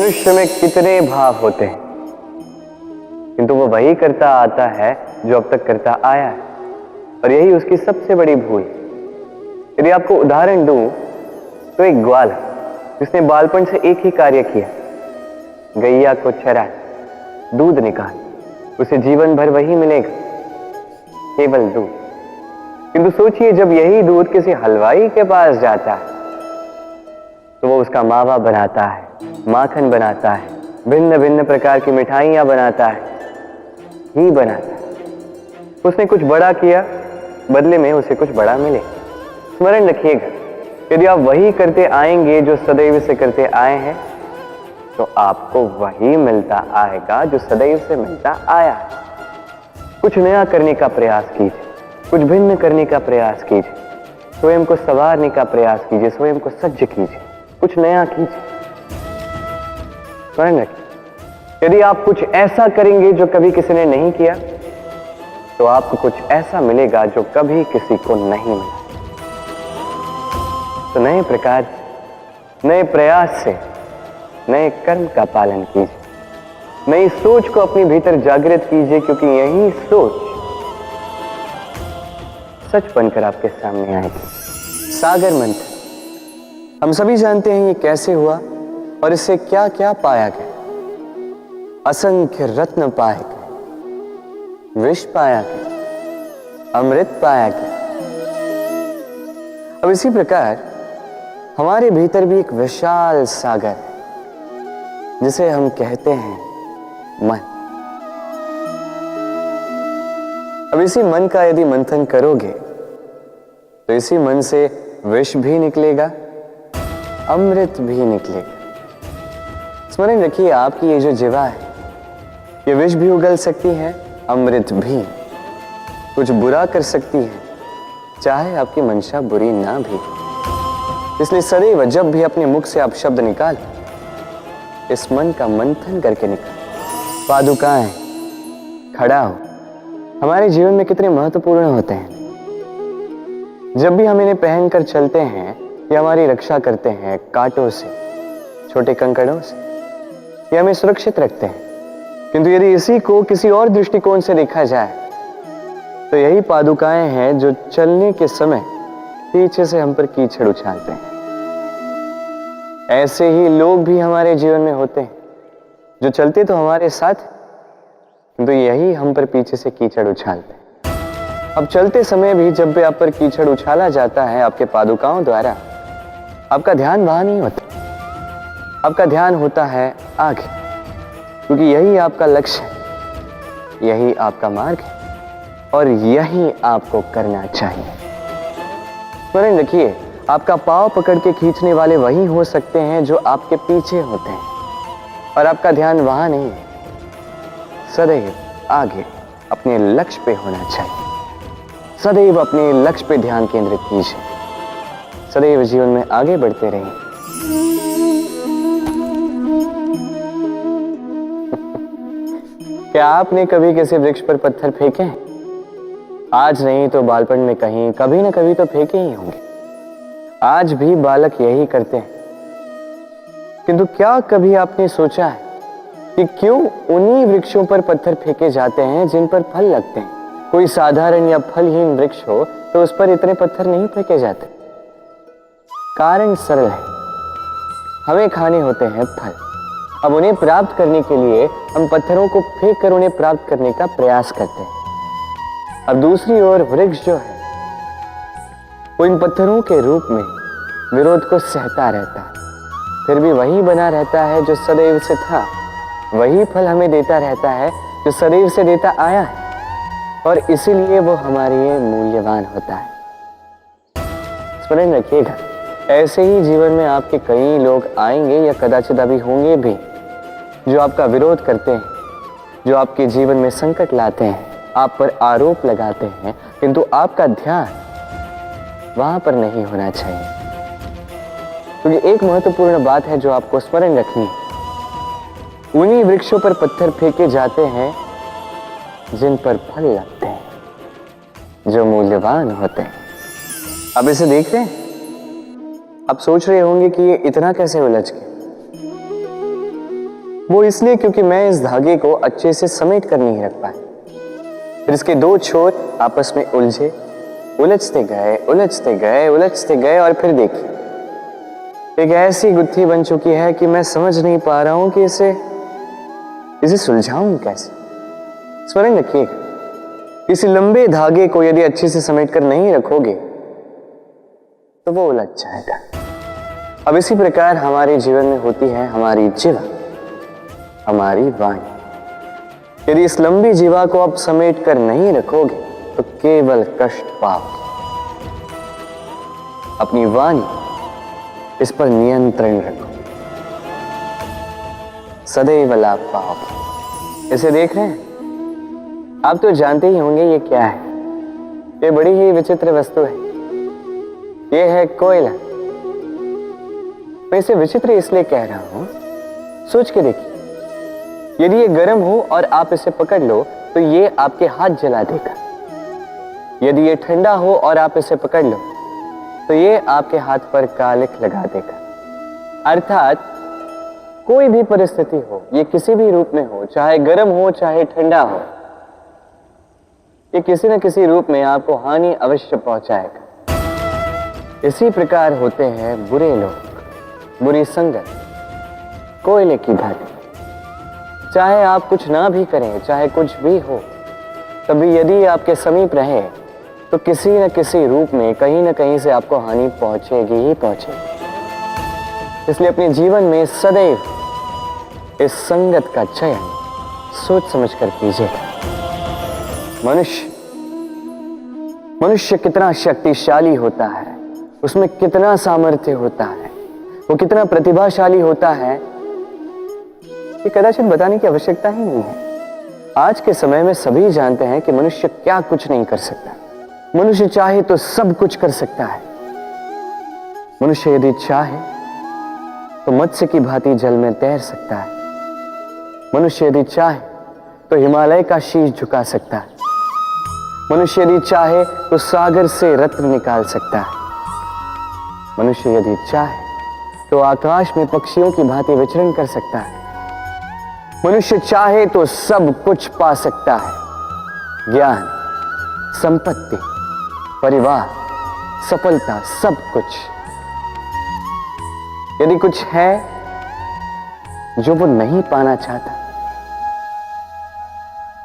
मनुष्य में कितने भाव होते हैं, किंतु वो वही करता आता है जो अब तक करता आया है, और यही उसकी सबसे बड़ी भूल। यदि आपको उदाहरण दूं तो एक ग्वाल जिसने बालपन से एक ही कार्य किया, गैया को चराए, दूध निकाल, उसे जीवन भर वही मिलेगा, केवल दूध। किंतु सोचिए, जब यही दूध किसी हलवाई के पास जाता है तो वो उसका मावा बनाता है, माखन बनाता है, भिन्न भिन्न प्रकार की मिठाइयां बनाता है, ही बनाता है। उसने कुछ बड़ा किया, बदले में उसे कुछ बड़ा मिले। स्मरण रखिएगा, यदि आप वही करते आएंगे जो सदैव से करते आए हैं, तो आपको वही मिलता आएगा जो सदैव से मिलता आया है। कुछ नया करने का प्रयास कीजिए, कुछ भिन्न करने का प्रयास कीजिए, स्वयं को संवारने का प्रयास कीजिए, स्वयं को सज्ज कीजिए, कुछ नया कीजिए। स्मरण रखिए, यदि आप कुछ ऐसा करेंगे जो कभी किसी ने नहीं किया, तो आपको कुछ ऐसा मिलेगा जो कभी किसी को नहीं मिला। तो नए प्रकार, नए प्रयास से नए कर्म का पालन कीजिए, नई सोच को अपने भीतर जागृत कीजिए, क्योंकि यही सोच सच बनकर आपके सामने आएगी। सागर मंथन हम सभी जानते हैं ये कैसे हुआ और इससे क्या क्या पाया गया। असंख्य रत्न पाए गए, विष पाया गया, अमृत पाया गया। अब इसी प्रकार हमारे भीतर भी एक विशाल सागर है जिसे हम कहते हैं मन। अब इसी मन का यदि मंथन करोगे तो इसी मन से विष भी निकलेगा, अमृत भी निकलेगा। स्मरण रखिए, आपकी ये जो जीवा है, ये विष भी उगल सकती है, अमृत भी। कुछ बुरा कर सकती है, चाहे आपकी मंशा बुरी ना भी। इसलिए सदैव जब भी अपने मुख से आप शब्द निकाल, इस मन का मंथन करके निकाल। पादुकाएं, खड़ा हो, हमारे जीवन में कितने महत्वपूर्ण होते हैं। जब भी हम इन्हें पहनकर चलते हैं, ये हमारी रक्षा करते हैं कांटों से, छोटे कंकड़ों से, ये हमें सुरक्षित रखते हैं। किंतु यदि इसी को किसी और दृष्टिकोण से देखा जाए, तो यही पादुकाएं हैं जो चलने के समय पीछे से हम पर कीचड़ उछालते हैं। ऐसे ही लोग भी हमारे जीवन में होते हैं जो चलते तो हमारे साथ, किंतु यही हम पर पीछे से कीचड़ उछालते हैं। अब चलते समय भी जब भी आप पर कीचड़ उछाला जाता है आपके पादुकाओं द्वारा, आपका ध्यान वहां नहीं होता, आपका ध्यान होता है आगे, क्योंकि यही आपका लक्ष्य है, यही आपका मार्ग है और यही आपको करना चाहिए। स्मरण रखिए, आपका पांव पकड़ के खींचने वाले वही हो सकते हैं जो आपके पीछे होते हैं, और आपका ध्यान वहां नहीं है, सदैव आगे अपने लक्ष्य पे होना चाहिए। सदैव अपने लक्ष्य पे ध्यान केंद्रित कीजिए, सदैव जीवन में आगे बढ़ते रहिए। क्या आपने कभी किसी वृक्ष पर पत्थर फेंके हैं? आज नहीं तो बालपन में कहीं कभी ना कभी तो फेंके ही होंगे। आज भी बालक यही करते हैं। किंतु क्या कभी आपने सोचा है कि क्यों उन्हीं वृक्षों पर पत्थर फेंके जाते हैं जिन पर फल लगते हैं? कोई साधारण या फलहीन वृक्ष हो तो उस पर इतने पत्थर नहीं फेंके जाते। कारण सरल है, हमें खाने होते हैं फल। अब उन्हें प्राप्त करने के लिए हम पत्थरों को फेंक कर उन्हें प्राप्त करने का प्रयास करते हैं। अब दूसरी ओर वृक्ष जो है, वो इन पत्थरों के रूप में विरोध को सहता रहता है, फिर भी वही बना रहता है जो सदैव से था, वही फल हमें देता रहता है जो सदैव से देता आया है, और इसीलिए वो हमारे लिए मूल्यवान होता है। स्मरण रखिएगा, ऐसे ही जीवन में आपके कई लोग आएंगे या कदाचित अभी होंगे भी, जो आपका विरोध करते हैं, जो आपके जीवन में संकट लाते हैं, आप पर आरोप लगाते हैं, किंतु आपका ध्यान वहां पर नहीं होना चाहिए। क्योंकि एक महत्वपूर्ण बात है जो आपको स्मरण रखनी है, उन्हीं वृक्षों पर पत्थर फेंके जाते हैं जिन पर फल लगते हैं, जो मूल्यवान होते हैं। अब इसे देख रहे हैं? आप सोच रहे होंगे कि ये इतना कैसे उलझ गया। वो इसलिए क्योंकि मैं इस धागे को अच्छे से समेट कर नहीं रख पाया। फिर इसके दो छोर आपस में उलझे, उलझते गए उलझते गए उलझते गए, और फिर देखिए एक ऐसी गुत्थी बन चुकी है कि मैं समझ नहीं पा रहा हूं कि इसे सुलझाऊं कैसे। स्मरण रखिएगा, इस लंबे धागे को यदि अच्छे से समेट कर नहीं रखोगे तो वो उलझ जाएगा। अब इसी प्रकार हमारे जीवन में होती है हमारी जीवा, हमारी वाणी। यदि इस लंबी जीवा को आप समेट कर नहीं रखोगे तो केवल कष्ट पाओगे। अपनी वाणी, इस पर नियंत्रण रखो, सदैव लाभ पाओगे। इसे देख रहे हैं आप तो जानते ही होंगे ये क्या है। ये बड़ी ही विचित्र वस्तु है। ये है कोयला। मैं इसे विचित्र इसलिए कह रहा हूं, सोच के देखिए, यदि ये गर्म हो और आप इसे पकड़ लो तो ये आपके हाथ जला देगा। यदि ये ठंडा हो और आप इसे पकड़ लो तो ये आपके हाथ पर कालिख लगा देगा। अर्थात कोई भी परिस्थिति हो, ये किसी भी रूप में हो, चाहे गर्म हो चाहे ठंडा हो, ये किसी न किसी रूप में आपको हानि अवश्य पहुंचाएगा। इसी प्रकार होते हैं बुरे लोग, बुरी संगत, कोयले की भांति। चाहे आप कुछ ना भी करें, चाहे कुछ भी हो, तभी यदि आपके समीप रहे तो किसी न किसी रूप में कहीं न कहीं से आपको हानि पहुंचेगी ही पहुंचेगी। इसलिए अपने जीवन में सदैव इस संगत का चयन सोच समझ कर कीजिएगा। मनुष्य कितना शक्तिशाली होता है, उसमें कितना सामर्थ्य होता है, वो कितना प्रतिभाशाली होता है, ये कदाचित बताने की आवश्यकता ही नहीं है। आज के समय में सभी जानते हैं कि मनुष्य क्या कुछ नहीं कर सकता। मनुष्य चाहे तो सब कुछ कर सकता है। मनुष्य यदि चाहे तो मत्स्य की भांति जल में तैर सकता है। मनुष्य यदि चाहे तो हिमालय का शीश झुका सकता है। मनुष्य यदि चाहे तो सागर से रत्न निकाल सकता है। मनुष्य यदि चाहे तो आकाश में पक्षियों की भांति विचरण कर सकता है। मनुष्य चाहे तो सब कुछ पा सकता है। ज्ञान, संपत्ति, परिवार, सफलता, सब कुछ। यदि कुछ है जो वो नहीं पाना चाहता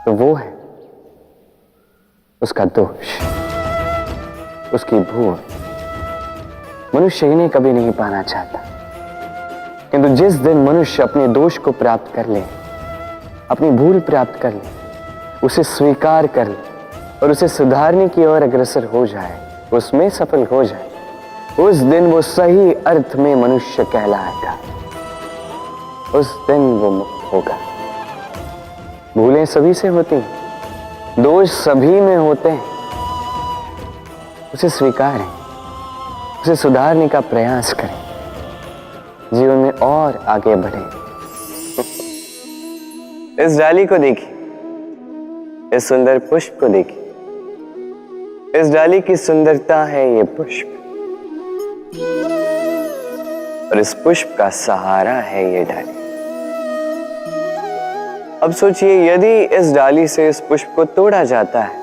तो वो है उसका दोष, उसकी भूल। मनुष्य इन्हें कभी नहीं पाना चाहता, किंतु जिस दिन मनुष्य अपने दोष को प्राप्त कर ले, अपनी भूल प्राप्त कर ले, उसे स्वीकार कर ले और उसे सुधारने की ओर अग्रसर हो जाए, उसमें सफल हो जाए, उस दिन वो सही अर्थ में मनुष्य कहलाएगा। उस दिन वो मुक्त होगा। भूलें सभी से होती हैं, दोष सभी में होते हैं। उसे स्वीकारें, उसे सुधारने का प्रयास करें, जीवन में और आगे बढ़ें। इस डाली को देखिए, इस सुंदर पुष्प को देखिए। इस डाली की सुंदरता है ये पुष्प, और इस पुष्प का सहारा है ये डाली। अब सोचिए, यदि इस डाली से इस पुष्प को तोड़ा जाता है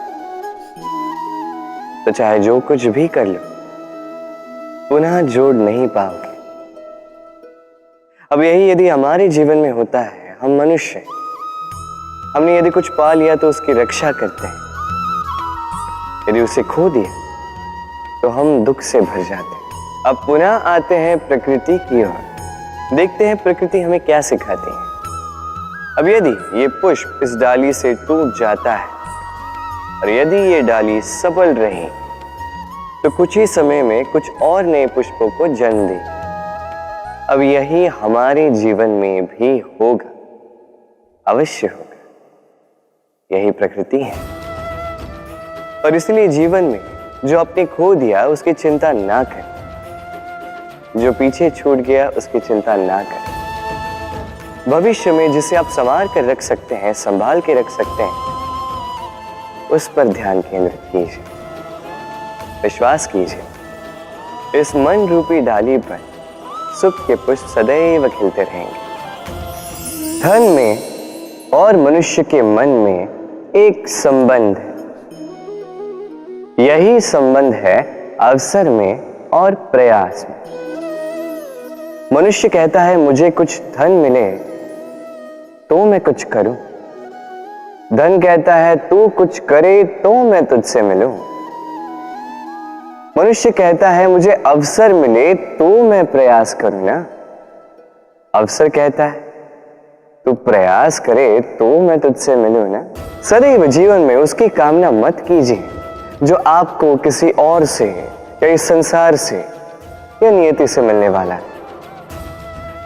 तो चाहे जो कुछ भी कर लो, पुनः जोड़ नहीं पाओगे। अब यही यदि हमारे जीवन में होता है, हम मनुष्य, हमने यदि कुछ पा लिया तो उसकी रक्षा करते हैं, यदि उसे खो दिया तो हम दुख से भर जाते हैं। अब पुनः आते हैं प्रकृति की ओर, देखते हैं प्रकृति हमें क्या सिखाती है। अब यदि ये पुष्प इस डाली से टूट जाता है और यदि ये डाली सबल रही तो कुछ ही समय में कुछ और नए पुष्पों को जन्म दे। अब यही हमारे जीवन में भी होगा, अवश्य होगा। यही प्रकृति है। और इसलिए जीवन में जो आपने खो दिया उसकी चिंता ना करें, जो पीछे छूट गया उसकी चिंता ना करें। भविष्य में जिसे आप संवार कर रख सकते हैं, संभाल के रख सकते हैं, उस पर ध्यान केंद्रित कीजिए। विश्वास कीजिए, इस मन रूपी डाली पर सुख के पुष्प सदैव खिलते रहेंगे। धन में और मनुष्य के मन में एक संबंध है। यही संबंध है अवसर में और प्रयास में। मनुष्य कहता है मुझे कुछ धन मिले तो मैं कुछ करूं। धन कहता है तू कुछ करे तो मैं तुझसे मिलूं। मनुष्य कहता है मुझे अवसर मिले तो मैं प्रयास करूं ना। अवसर कहता है तू प्रयास करे तो मैं तुझसे मिलूं ना। सदैव जीवन में उसकी कामना मत कीजिए जो आपको किसी और से या इस संसार से या नियति से मिलने वाला है।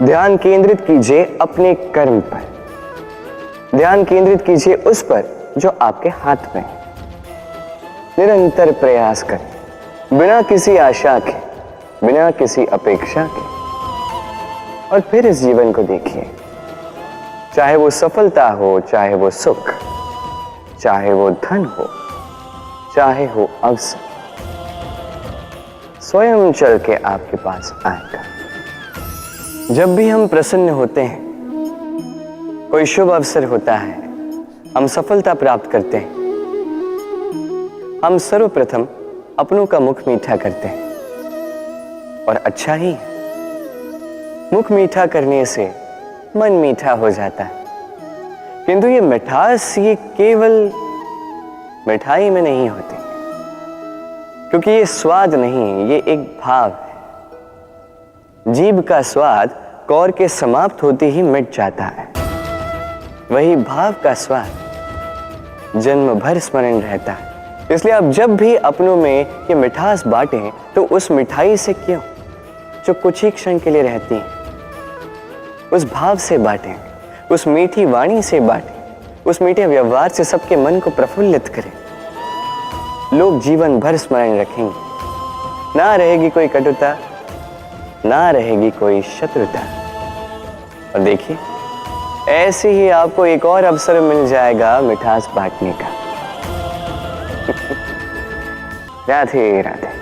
ध्यान केंद्रित कीजिए अपने कर्म पर। ध्यान केंद्रित कीजिए उस पर जो आपके हाथ में है। निरंतर प्रयास करें बिना किसी आशा के, बिना किसी अपेक्षा के, और फिर इस जीवन को देखिए। चाहे वो सफलता हो, चाहे वो सुख, चाहे वो धन हो, चाहे हो अवसर, स्वयं चल के आपके पास आएगा। जब भी हम प्रसन्न होते हैं, कोई शुभ अवसर होता है, हम सफलता प्राप्त करते हैं, हम सर्वप्रथम अपनों का मुख मीठा करते हैं। और अच्छा ही है, मुख मीठा करने से मन मीठा हो जाता है। किंतु ये मिठास ये केवल मिठाई में नहीं होती, क्योंकि ये स्वाद नहीं, ये एक भाव है। जीभ का स्वाद कौर के समाप्त होते ही मिट जाता है। वही भाव का स्वाद जन्म भर स्मरण रहता है। इसलिए आप जब भी अपनों में ये मिठास बांटें तो उस मिठाई से क्यों, जो कुछ ही क्षण के लिए रहती है, उस भाव से बांटें, उस मीठी वाणी से बांटें, उस मीठे व्यवहार से सबके मन को प्रफुल्लित करें। लोग जीवन भर स्मरण रखेंगे। ना रहेगी कोई कटुता, ना रहेगी कोई शत्रुता। और देखिए, ऐसे ही आपको एक और अवसर मिल जाएगा मिठास बांटने का। राधे राधे।